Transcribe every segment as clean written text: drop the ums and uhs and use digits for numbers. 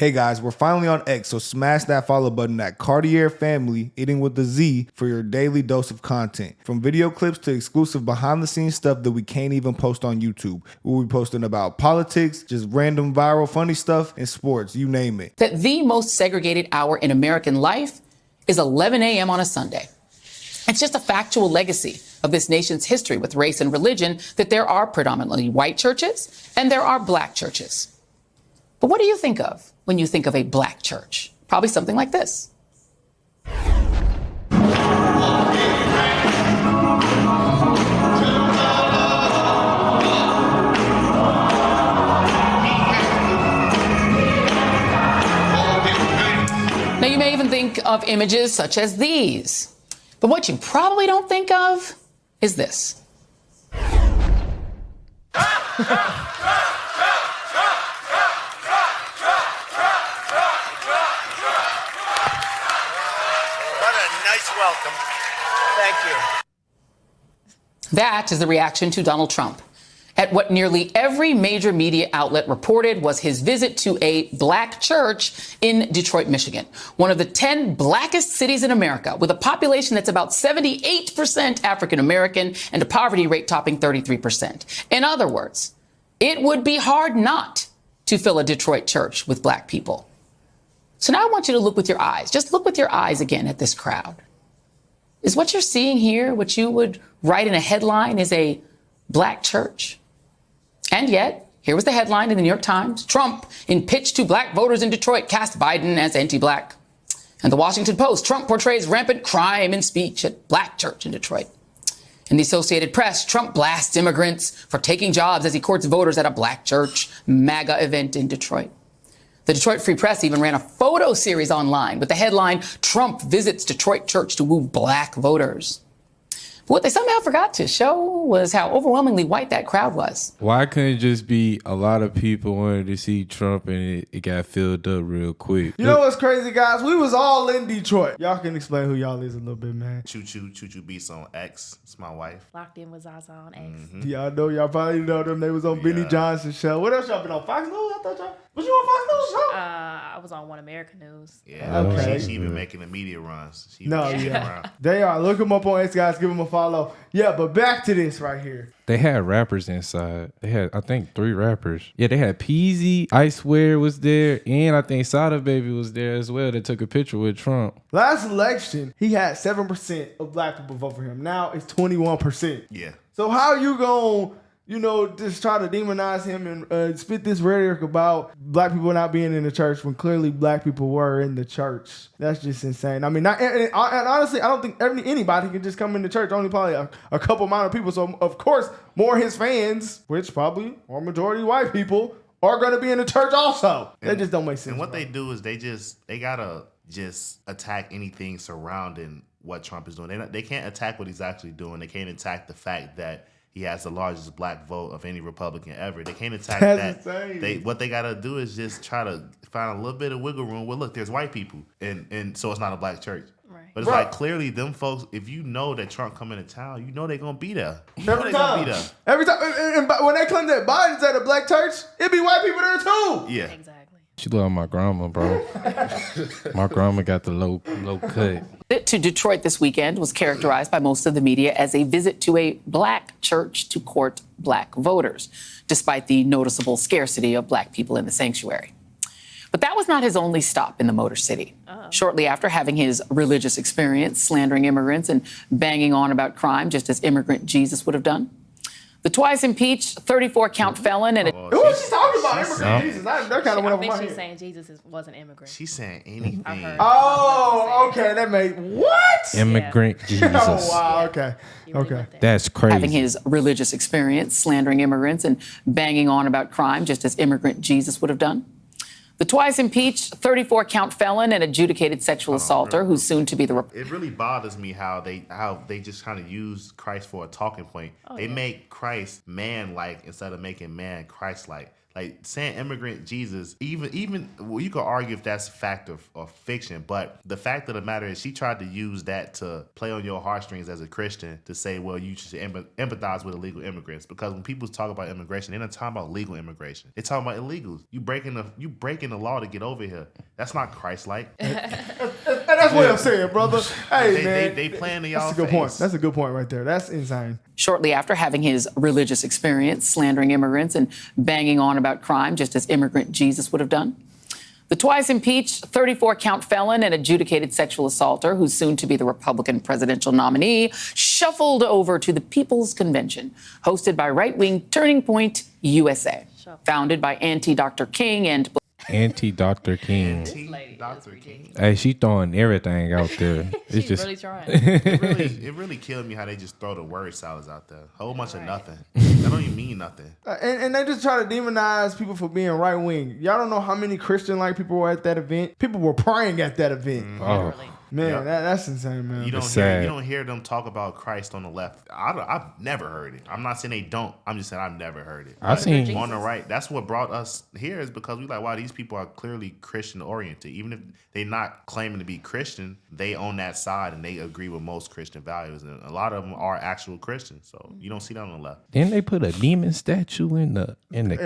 Hey guys, we're finally on X, so smash that follow button at Cartier Family, eating with the Z, for your daily dose of content. From video clips to exclusive behind the scenes stuff that we can't even post on YouTube. We'll be posting about politics, just random viral funny stuff, and sports, you name it. That the most segregated hour in American life is 11 a.m. on a Sunday. It's just a factual legacy of this nation's history with race and religion that there are predominantly white churches and there are black churches. But what do you think of when you think of a black church? Probably something like this. Now, you may even think of images such as these. But what you probably don't think of is this. Welcome. Thank you. That is the reaction to Donald Trump at what nearly every major media outlet reported was his visit to a black church in Detroit, Michigan, one of the 10 blackest cities in America, with a population that's about 78% African American and a poverty rate topping 33%. In other words, it would be hard not to fill a Detroit church with black people. So now I want you to look with your eyes. Just look with your eyes again at this crowd. Is what you're seeing here what you would write in a headline is a black church? And yet, here was the headline in the New York Times: Trump, in pitch to black voters in Detroit, cast Biden as anti-black. And the Washington Post: Trump portrays rampant crime in speech at black church in Detroit. In the Associated Press: Trump blasts immigrants for taking jobs as he courts voters at a black church MAGA event in Detroit. The Detroit Free Press even ran a photo series online with the headline, Trump visits Detroit church to woo black voters. But what they somehow forgot to show was how overwhelmingly white that crowd was. Why couldn't it just be a lot of people wanted to see Trump and it got filled up real quick? You know what's crazy, guys? We was all in Detroit. Y'all can explain who y'all is a little bit, man. Choo Beats on X. It's my wife. Locked In with Zaza on X. Mm-hmm. Y'all probably know them. They was on Benny Johnson's show. What else y'all been on? Fox News? I thought y'all... Was you on Fox News show? I was on One American News. Yeah, okay. She even making the media runs. They are. Look them up on X, guys. Give them a follow. Yeah, but back to this right here. They had rappers inside. They had, I think, 3 rappers. Yeah, they had Peasy, I Swear was there, and I think Sada Baby was there as well. They took a picture with Trump. Last election, he had 7% of black people vote for him. Now it's 21%. Yeah. So how you gonna, just try to demonize him and spit this rhetoric about black people not being in the church when clearly black people were in the church? That's just insane. I mean, and honestly, I don't think anybody can just come in the church. Only probably a couple amount of people. So, of course, more of his fans, which probably are majority white people, are going to be in the church also. They just don't make sense. And what they do is they got to just attack anything surrounding what Trump is doing. They can't attack what he's actually doing. They can't attack the fact that he has the largest black vote of any Republican ever. They can't attack that. What they gotta do is just try to find a little bit of wiggle room. Well, look, there's white people, and so it's not a black church. Right. But it's like clearly them folks. If you know that Trump coming to town, you know they're gonna be there. Every time. And when they claim that Biden's at a black church, it be white people there too. Yeah. Exactly. She love my grandma, bro. My grandma got the low cut. Visit to Detroit this weekend was characterized by most of the media as a visit to a black church to court black voters, despite the noticeable scarcity of black people in the sanctuary. But that was not his only stop in the Motor City. Shortly after having his religious experience, slandering immigrants and banging on about crime, just as immigrant Jesus would have done, the twice impeached 34-count felon and who was she talking about? Immigrant Jesus. That kind of went over my head. I think she's saying Jesus was an immigrant. She's saying anything. Oh, okay. That made what? Immigrant Jesus. Oh, wow. Okay. That's crazy. having his religious experience, slandering immigrants and banging on about crime, just as immigrant Jesus would have done. The twice impeached 34-count felon and adjudicated sexual assaulter, who's soon to be the... It really bothers me how they just kind of use Christ for a talking point. They make Christ man-like instead of making man Christ-like. Like saying immigrant Jesus, even well, you could argue if that's fact or fiction, but the fact of the matter is she tried to use that to play on your heartstrings as a Christian to say, well, you should empathize with illegal immigrants, because when people talk about immigration, they're not talking about legal immigration. They're talking about illegals. You breaking the law to get over here. That's not Christ-like. And that's what I'm saying, brother. Hey, man. They playing to y'all. That's a good point. That's a good point right there. That's insane. Shortly after having his religious experience, slandering immigrants and banging on about crime, just as immigrant Jesus would have done. The twice impeached 34-count felon and adjudicated sexual assaulter, who's soon to be the Republican presidential nominee, shuffled over to the People's Convention, hosted by right-wing Turning Point USA, founded by anti-Dr. King and Anti-Dr. King. Dr. King. Hey, she throwing everything out there. It's She's just really trying. It really killed me how they just throw the word salads out there. A whole bunch of nothing. That don't even mean nothing. And they just try to demonize people for being right wing. Y'all don't know how many Christian-like people were at that event. People were praying at that event. oh, Really. Man, Yep. that's insane, man. You It's don't sad. hear them talk about Christ on the left. I've never heard it. I'm not saying they don't. I'm just saying I've never heard it. I seen On the right, that's what brought us here, is because we like, wow, these people are clearly Christian oriented. Even if they're not claiming to be Christian, they on that side and they agree with most Christian values. And a lot of them are actual Christians. So you don't see that on the left. Didn't they put a demon statue in the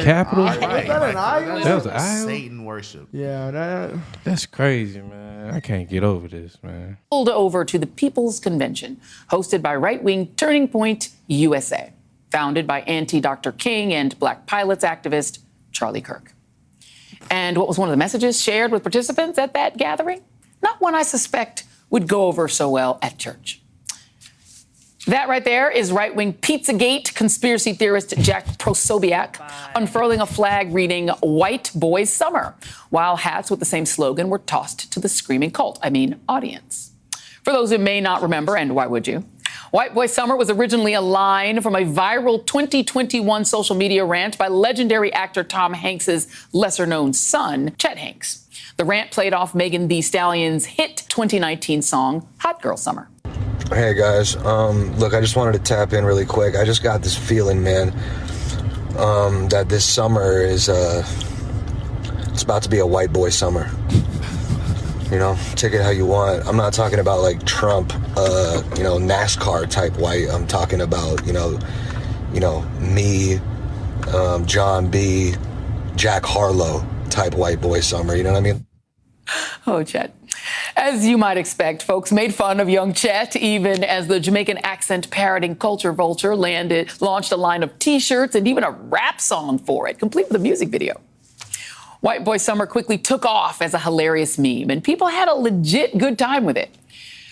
Capitol? Was that an Iowa? That was Iowa? Satan worship. Yeah, That's crazy, man. I can't get over this, man. over to the People's Convention, hosted by right-wing Turning Point USA, founded by anti-Dr. King and Black pilots activist Charlie Kirk. And what was one of the messages shared with participants at that gathering? Not one I suspect would go over so well at church. That right there is right-wing Pizzagate conspiracy theorist Jack Posobiec unfurling a flag reading "White Boys Summer," while hats with the same slogan were tossed to the screaming audience. For those who may not remember, and why would you? White Boy Summer was originally a line from a viral 2021 social media rant by legendary actor Tom Hanks's lesser-known son, Chet Hanks. The rant played off Megan Thee Stallion's hit 2019 song, Hot Girl Summer. Hey guys, look, I just wanted to tap in really quick. I just got this feeling, man, that this summer is, it's about to be a white boy summer. You know, take it how you want. I'm not talking about like Trump, NASCAR type white. I'm talking about, me, John B., Jack Harlow type white boy summer. You know what I mean? Oh, Chet. As you might expect, folks made fun of young Chet, even as the Jamaican accent parroting culture vulture launched a line of T-shirts and even a rap song for it, complete with a music video. White Boy Summer quickly took off as a hilarious meme, and people had a legit good time with it.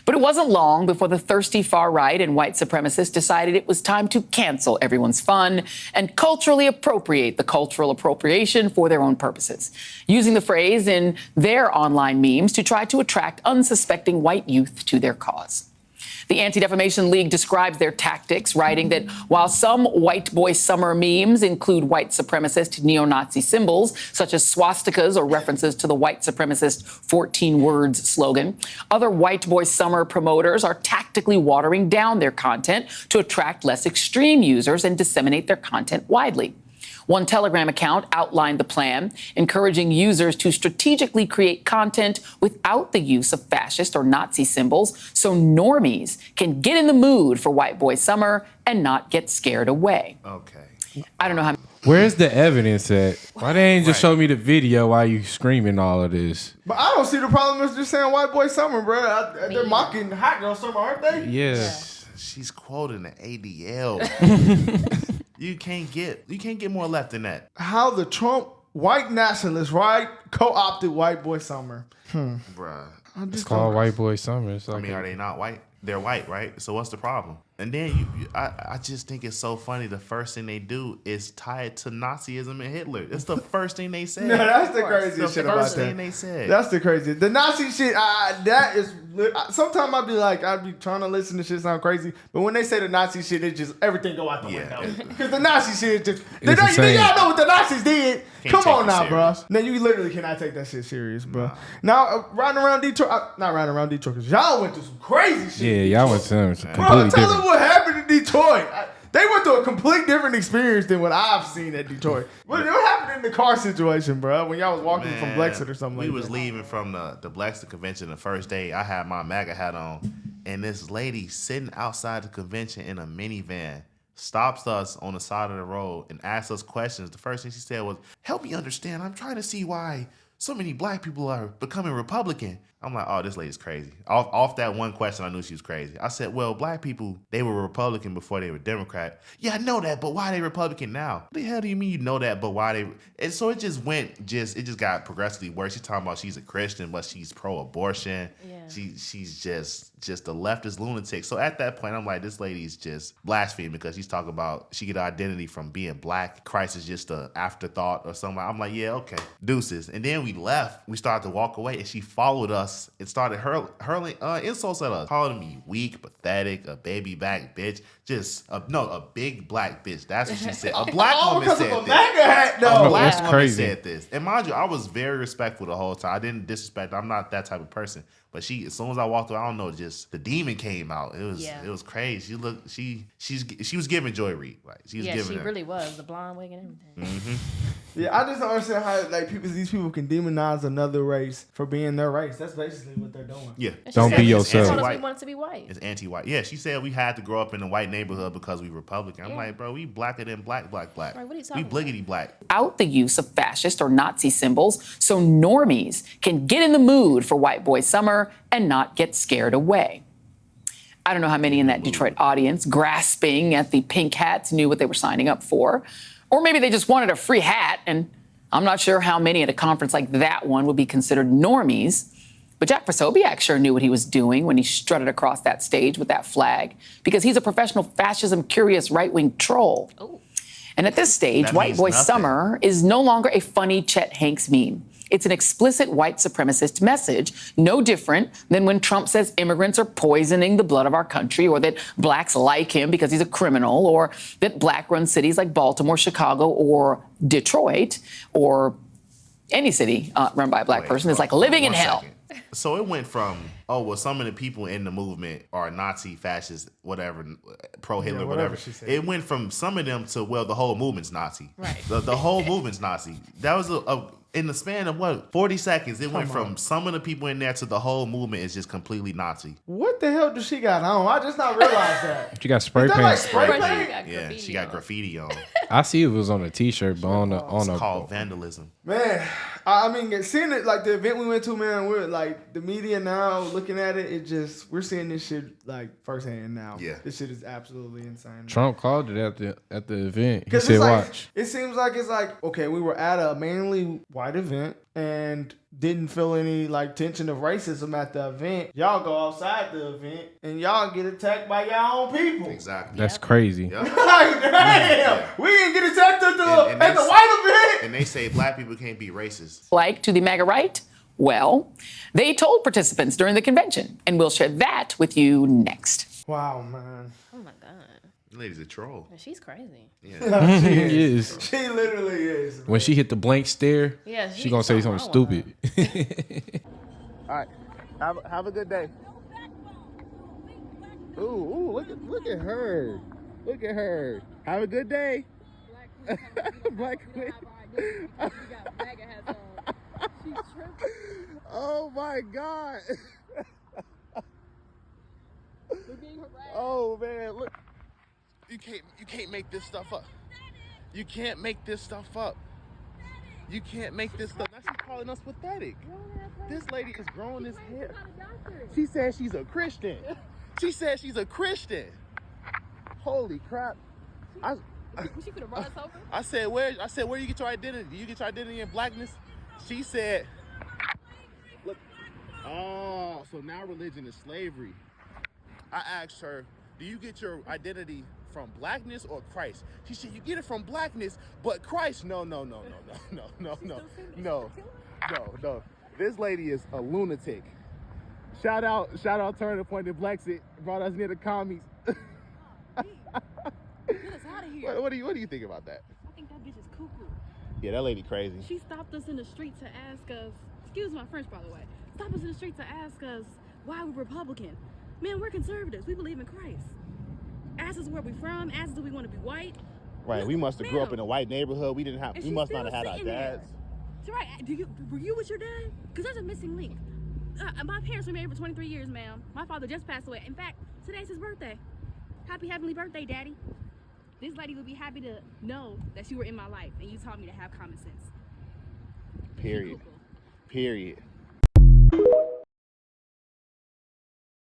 But it wasn't long before the thirsty far right and white supremacists decided it was time to cancel everyone's fun and culturally appropriate the cultural appropriation for their own purposes, using the phrase in their online memes to try to attract unsuspecting white youth to their cause. The Anti-Defamation League describes their tactics, writing that while some White Boy Summer memes include white supremacist neo-Nazi symbols, such as swastikas or references to the white supremacist 14 words slogan, other White Boy Summer promoters are tactically watering down their content to attract less extreme users and disseminate their content widely. One Telegram account outlined the plan, encouraging users to strategically create content without the use of fascist or Nazi symbols so normies can get in the mood for White Boy Summer and not get scared away. Okay. I don't know how. Where's the evidence at? Why they ain't just show me the video while you screaming all of this? But I don't see the problem with just saying White Boy Summer, bro. They're mocking Hot Girl Summer, aren't they? Yeah. She's quoting the ADL. You can't get more left than that. How the Trump white nationalists, right, co-opted White Boy Summer. Bruh. It's called White Boy Summer. It's I like mean, are they not white? They're white, right? So what's the problem? And then I just think it's so funny. The first thing they do is tie it to Nazism and Hitler. It's the first thing they said. No, that's the The craziest shit about first thing that. they said. That's the craziest. The Nazi shit, that is. Sometimes I'd be trying to listen to shit sound crazy, but when they say the Nazi shit, it's just everything go out the window. Because the Nazi shit is just. Y'all know what the Nazis did. Can't Come take on it now, bro. serious. Now you literally cannot take that shit serious, bro. Now riding around Detroit, not riding around Detroit, because y'all went through some crazy shit. yeah, y'all went to some Bro, completely tell them different. what happened in Detroit. They went through a complete different experience than what I've seen at Detroit. What happened? happened in the car situation, bro? When y'all was walking from Man, Blexit or something like that? We was leaving from the Blexit convention the first day. I had my MAGA hat on, and this lady sitting outside the convention in a minivan stops us on the side of the road and asks us questions. The first thing she said was, "Help me understand. I'm trying to see why so many black people are becoming Republican." I'm like, oh, this lady's crazy. Off that one question, I knew she was crazy. I said, well, black people, they were Republican before they were Democrat. Yeah, I know that, but why are they Republican now? What the hell do you mean you know that, but why they... And so it just got progressively worse. She's talking about she's a Christian, but she's pro-abortion. Yeah. She's just a leftist lunatic. So at that point, I'm like, this lady's just blaspheming because she's talking about she get identity from being black. Christ is just an afterthought or something. I'm like, yeah, okay, deuces. And then we left. We started to walk away, and she followed us and started hurling insults at us, calling me weak, pathetic, a baby back bitch, just a big black bitch. That's what she said. A black woman because said of a this. MAGA hat, A though. black That's woman crazy. said this. And mind you, I was very respectful the whole time. I didn't disrespect. I'm not that type of person. But she, as soon as I walked away, I don't know, just the demon came out. It was crazy. She was giving Joy Reid. Like she was Yeah, giving she her. really was. The blonde wig and everything. Yeah, I just don't understand how these people can demonize another race for being their race. That's basically what they're doing. Yeah. And she Don't said be we- yourself. She told us White. we wanted to be white. It's anti-white. Yeah, she said we had to grow up in a white neighborhood because we Republican. I'm Yeah. like, bro, we blacker than black. Right, what are you We talking bliggity black. Out the use of fascist or Nazi symbols so normies can get in the mood for white boy summer and not get scared away. I don't know how many in that Detroit audience grasping at the pink hats knew what they were signing up for. Or maybe they just wanted a free hat, and I'm not sure how many at a conference like that one would be considered normies. But Jack Posobiec sure knew what he was doing when he strutted across that stage with that flag, because he's a professional fascism-curious right-wing troll. Oh. And at this stage, That White means Boy nothing. Summer is no longer a funny Chet Hanks meme. It's an explicit white supremacist message, no different than when Trump says immigrants are poisoning the blood of our country, or that blacks like him because he's a criminal, or that black-run cities like Baltimore, Chicago, or Detroit, or any city run by a black person is like living in One hell. second. So it went from, oh, well, some of the people in the movement are Nazi, fascist, whatever, pro-Hitler, Yeah, whatever. whatever she said. It went from some of them to, well, the whole movement's Nazi. Right. The whole movement's Nazi. That was in the span of, 40 seconds, it went from some of the people in there to the whole movement is just completely Nazi. What the hell does she got on? I just not realized that. She got spray Is that paint. like spray Right, paint? got Yeah, graffiti she got on. graffiti on. I see it was on a t-shirt, but on It's a called vandalism. Man, I mean, seeing it like the event we went to, man, we're like the media now looking at it. We're seeing this shit like firsthand now. Yeah. This shit is absolutely insane. Trump called it at the event. He 'Cause said, it's like, "Watch." it seems like it's like, okay, we were at a mainly white event and didn't feel any like tension of racism at the event. Y'all go outside the event and y'all get attacked by y'all own people. Exactly. That's crazy. Yep. Like, damn, we didn't get attacked at And the they- white event. And they say black people can't be racist. Like to the MAGA right? Well, they told participants during the convention, and we'll share that with you next. Wow, man. Oh my God. The lady's a troll. She's crazy. Yeah. She is. She literally is. When she hit the blank stare, Yeah, she gonna say something something stupid. All right. Have a good day. Ooh, look at her. Look at her. Have a good day. Black Queen. Oh my God. Oh man, look. You can't make this stuff up. You can't make this stuff up. You can't make this stuff. Now she's calling us pathetic. This lady is growing this hair. She says she's a Christian. She says she's a Christian. Holy crap. I said where you get your identity? You get your identity in blackness? She said, look, oh, so now religion is slavery. I asked her, do you get your identity from blackness or Christ? She said, you get it from blackness, but Christ, no. This lady is a lunatic. Shout out Turner Point in Blexit, brought us near the commies. Get us out of here. What do you think about that? I think that bitch is cuckoo. Yeah, that lady crazy. She stopped us in the street to ask us, excuse my French by the way, stopped us in the street to ask us why we're Republican. Man, we're conservatives. We believe in Christ. Ask us where we're from. Ask us if we want to be white. Right. We must have grew up Ma'am. in a white neighborhood. We didn't have. And We she's must not still have had our sitting there. dads. So, right. Were you with your dad? Because there's a missing link. My parents were married for 23 years, ma'am. My father just passed away. In fact, today's his birthday. Happy heavenly birthday, Daddy. This lady would be happy to know that you were in my life and you taught me to have common sense. Period. Period.